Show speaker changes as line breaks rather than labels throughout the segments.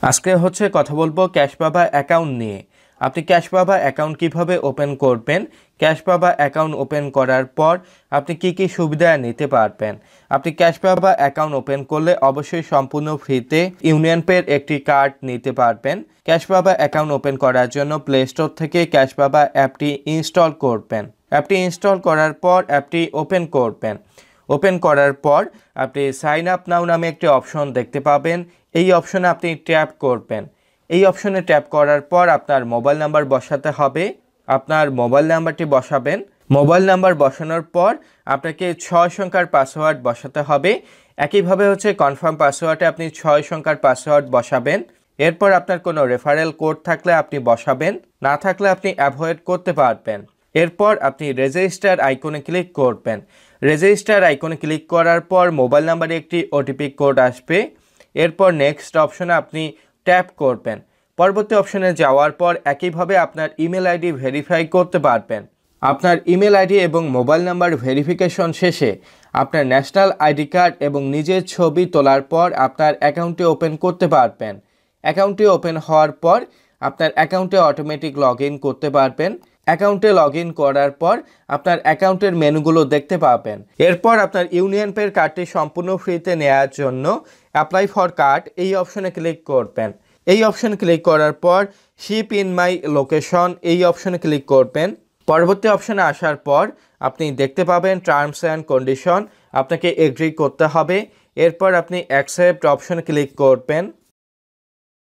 আজকে হচ্ছে কথা বলবো ক্যাশ বাবা অ্যাকাউন্ট নিয়ে। আপনি ক্যাশ বাবা অ্যাকাউন্ট কিভাবে ওপেন করবেন, ক্যাশ বাবা অ্যাকাউন্ট ওপেন করার পর আপনি কি কি সুবিধা নিতে পারবেন। আপনি ক্যাশ বাবা অ্যাকাউন্ট ওপেন করলে অবশ্যই সম্পূর্ণ ফ্রিতে ইউনিয়ন পের একটি কার্ড নিতে পারবেন। ক্যাশ বাবা অ্যাকাউন্ট ওপেন করার জন্য প্লে স্টোর থেকে ক্যাশ বাবা অ্যাপটি ইনস্টল করবেন। অ্যাপটি ইনস্টল করার পর অ্যাপটি ওপেন করবেন। ওপেন করার পর আপনি সাইন আপ নাও নামে একটি অপশন দেখতে পাবেন। এই অপশনে আপনি ট্যাপ করবেন। এই অপশনে ট্যাপ করার পর আপনার মোবাইল নাম্বার বসাতে হবে। আপনার মোবাইল নাম্বারটি বসাবেন। মোবাইল নাম্বার বসানোর পর আপনাকে 6 সংখ্যার পাসওয়ার্ড বসাতে হবে। একইভাবে হচ্ছে কনফার্ম পাসওয়ার্ডে আপনি 6 সংখ্যার পাসওয়ার্ড বসাবেন। এরপর আপনার কোনো রেফারেল কোড থাকলে আপনি বসাবেন, না থাকলে আপনি অ্যাভয়েড করতে পারবেন। এরপর আপনি রেজিস্টার আইকনে ক্লিক করবেন। রেজিস্টার আইকনে ক্লিক করার পর মোবাইল নাম্বারে একটি ওটিপি কোড আসবে। এরপর নেক্সট অপশনে আপনি ট্যাপ করবেন। পরবর্তী অপশনে যাওয়ার পর একইভাবে আপনার ইমেল আইডি ভেরিফাই করতে পারবেন। আপনার ইমেল আইডি এবং মোবাইল নাম্বার ভেরিফিকেশন শেষে আপনার ন্যাশনাল আইডি কার্ড এবং নিজের ছবি তোলার পর আপনার অ্যাকাউন্টটি ওপেন করতে পারবেন। অ্যাকাউন্টটি ওপেন হওয়ার পর আপনার অ্যাকাউন্টে অটোমেটিক লগ ইন করতে পারবেন। অ্যাকাউন্টে লগ ইন করার পর আপনার অ্যাকাউন্টের মেনুগুলো দেখতে পাবেন। এরপর আপনার ইউনিয়ন পের কার্ডটি সম্পূর্ণ ফ্রিতে নেওয়ার জন্য অ্যাপ্লাই ফর কার্ড এই অপশনে ক্লিক করবেন। এই অপশনে ক্লিক করার পর শিপ ইন মাই লোকেশন এই অপশনে ক্লিক করবেন। পরবর্তী অপশনে আসার পর আপনি দেখতে পাবেন টার্মস অ্যান্ড কন্ডিশন, আপনাকে এগ্রি করতে হবে। এরপর আপনি অ্যাকসেপ্ট অপশনে ক্লিক করবেন।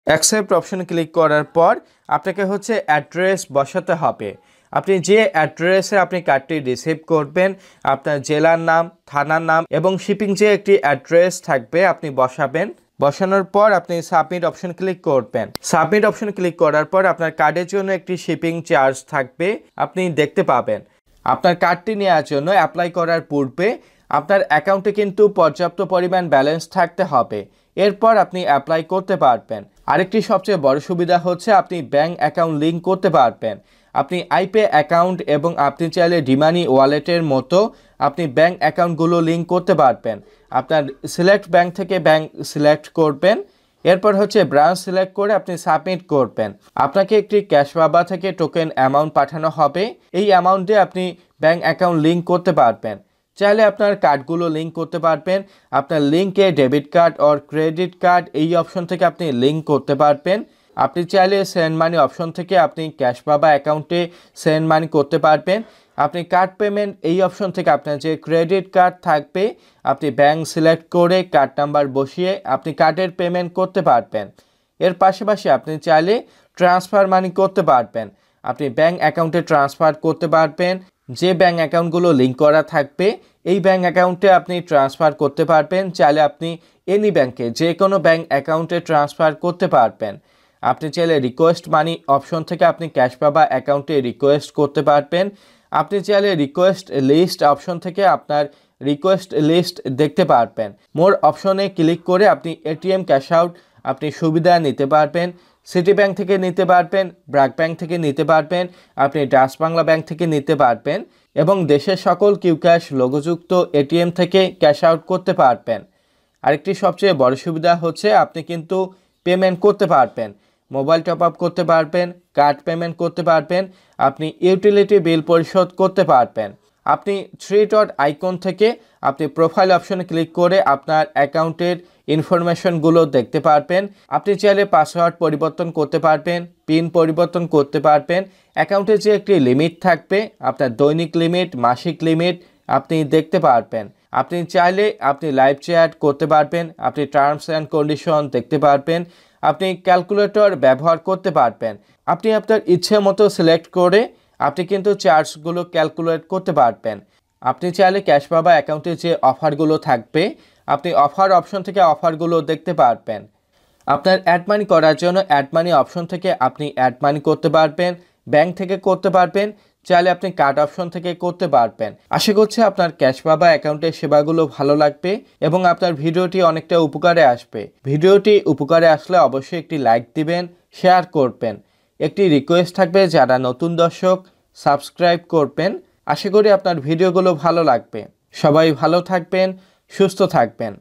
অ্যাকসেপ্ট অপশনে ক্লিক করার পর আপনাকে হচ্ছে অ্যাড্রেস বসাতে হবে। আপনি যে অ্যাড্রেসে আপনি কার্ডটি রিসিভ করবেন আপনার জেলার নাম, থানার নাম এবং শিপিং যে একটি অ্যাড্রেস থাকবে আপনি বসাবেন। বসানোর পর আপনি সাবমিট অপশন ক্লিক করবেন। সাবমিট অপশন ক্লিক করার পর আপনার কার্ডের জন্য একটি শিপিং চার্জ থাকবে, আপনি দেখতে পাবেন। আপনার কার্ডটি নেওয়ার জন্য অ্যাপ্লাই করার পূর্বে আপনার অ্যাকাউন্টে কিন্তু পর্যাপ্ত পরিমাণ ব্যালেন্স থাকতে হবে। এরপর আপনি অ্যাপ্লাই করতে পারবেন। আরেকটি সবচেয়ে বড় সুবিধা হচ্ছে আপনি ব্যাঙ্ক অ্যাকাউন্ট লিঙ্ক করতে পারবেন। আপনি আইপে অ্যাকাউন্ট এবং আপনি চাইলে ডিমানি ওয়ালেটের মতো আপনি ব্যাঙ্ক অ্যাকাউন্টগুলো লিঙ্ক করতে পারবেন। আপনার সিলেক্ট ব্যাঙ্ক থেকে ব্যাঙ্ক সিলেক্ট করবেন। এরপর হচ্ছে ব্রাঞ্চ সিলেক্ট করে আপনি সাবমিট করবেন। আপনাকে একটি ক্যাশ বাবা থেকে টোকেন অ্যামাউন্ট পাঠানো হবে। এই অ্যামাউন্টে আপনি ব্যাঙ্ক অ্যাকাউন্ট লিঙ্ক করতে পারবেন। চাইলে আপনার কার্ডগুলো লিঙ্ক করতে পারবেন। আপনার লিঙ্কে debit card or credit card এই অপশন থেকে আপনি লিঙ্ক করতে পারবেন। আপনি চাইলে সেন্ড মানি অপশন থেকে আপনি ক্যাশ বাবা অ্যাকাউন্টে সেন্ড মানি করতে পারবেন। আপনি কার্ড পেমেন্ট এই অপশন থেকে আপনার যে ক্রেডিট কার্ড থাকবে আপনি ব্যাঙ্ক সিলেক্ট করে কার্ড নাম্বার বসিয়ে আপনি কার্ডের পেমেন্ট করতে পারবেন। এর পাশাপাশি আপনি চাইলে ট্রান্সফার মানি করতে পারবেন। আপনি ব্যাঙ্ক অ্যাকাউন্টে ট্রান্সফার করতে পারবেন। যে ব্যাঙ্ক অ্যাকাউন্টগুলো লিঙ্ক করা থাকবে এই ব্যাঙ্ক অ্যাকাউন্টে আপনি ট্রান্সফার করতে পারবেন। চাইলে আপনি এনি ব্যাঙ্কে যে কোনো ব্যাঙ্ক অ্যাকাউন্টে ট্রান্সফার করতে পারবেন। আপনি চাইলে রিকোয়েস্ট মানি অপশন থেকে আপনি ক্যাশ বাবা অ্যাকাউন্টে রিকোয়েস্ট করতে পারবেন। আপনি চাইলে রিকোয়েস্ট লিস্ট অপশন থেকে আপনার রিকোয়েস্ট লিস্ট দেখতে পারবেন। মোর অপশনে ক্লিক করে আপনি এটিএম ক্যাশ আউট আপনি সুবিধা নিতে পারবেন। সিটি ব্যাংক থেকে নিতে পারবেন, ব্র্যাক ব্যাংক থেকে নিতে পারবেন, আপনি ডাচ বাংলা ব্যাংক থেকে নিতে পারবেন এবং দেশের সকল কিউ ক্যাশ লোগোযুক্ত এটিএম থেকে ক্যাশ আউট করতে পারবেন। আরেকটি সবচেয়ে বড় সুবিধা হচ্ছে আপনি কিন্তু পেমেন্ট করতে পারবেন। মোবাইল টপ আপ করতে পারবেন, কার্ড পেমেন্ট করতে পারবেন, আপনি ইউটিলিটি বিল পরিশোধ করতে পারবেন। আপনি 3 ডট আইকন থেকে আপনি প্রোফাইল অপশনে ক্লিক করে আপনার অ্যাকাউন্টের ইনফরমেশনগুলো দেখতে পারবেন। আপনি চাইলে পাসওয়ার্ড পরিবর্তন করতে পারবেন, পিন পরিবর্তন করতে পারবেন। অ্যাকাউন্টে যে একটি লিমিট থাকবে আপনার দৈনিক লিমিট, মাসিক লিমিট আপনি দেখতে পারবেন। আপনি চাইলে আপনি লাইভ চ্যাট করতে পারবেন, আপনি টার্মস অ্যান্ড কন্ডিশন দেখতে পারবেন, আপনি ক্যালকুলেটর ব্যবহার করতে পারবেন। আপনি আপনার ইচ্ছে মতো সিলেক্ট করে আপনি কিন্তু চার্জগুলো ক্যালকুলেট করতে পারবেন। আপনি চাইলে ক্যাশ বাবা অ্যাকাউন্টে যে অফারগুলো থাকবে আপনি অফার অপশন থেকে অফারগুলো দেখতে পারবেন। আপনার অ্যাড মানি করার জন্য অ্যাড মানি অপশন থেকে আপনি অ্যাড মানি করতে পারবেন, ব্যাংক থেকে করতে পারবেন, চাইলে আপনি কার্ড অপশন থেকে করতে পারবেন। আশা করছি আপনার ক্যাশ বাবা অ্যাকাউন্টের সেবাগুলো ভালো লাগবে এবং আপনার ভিডিওটি অনেকটা উপকারে আসবে। ভিডিওটি উপকারে আসলে অবশ্যই একটি লাইক দিবেন, শেয়ার করবেন। একটি রিকোয়েস্ট থাকবে যারা নতুন দর্শক সাবস্ক্রাইব করবেন। আশা করি আপনার ভিডিওগুলো ভালো লাগবে। সবাই ভালো থাকবেন, সুস্থ থাকবেন।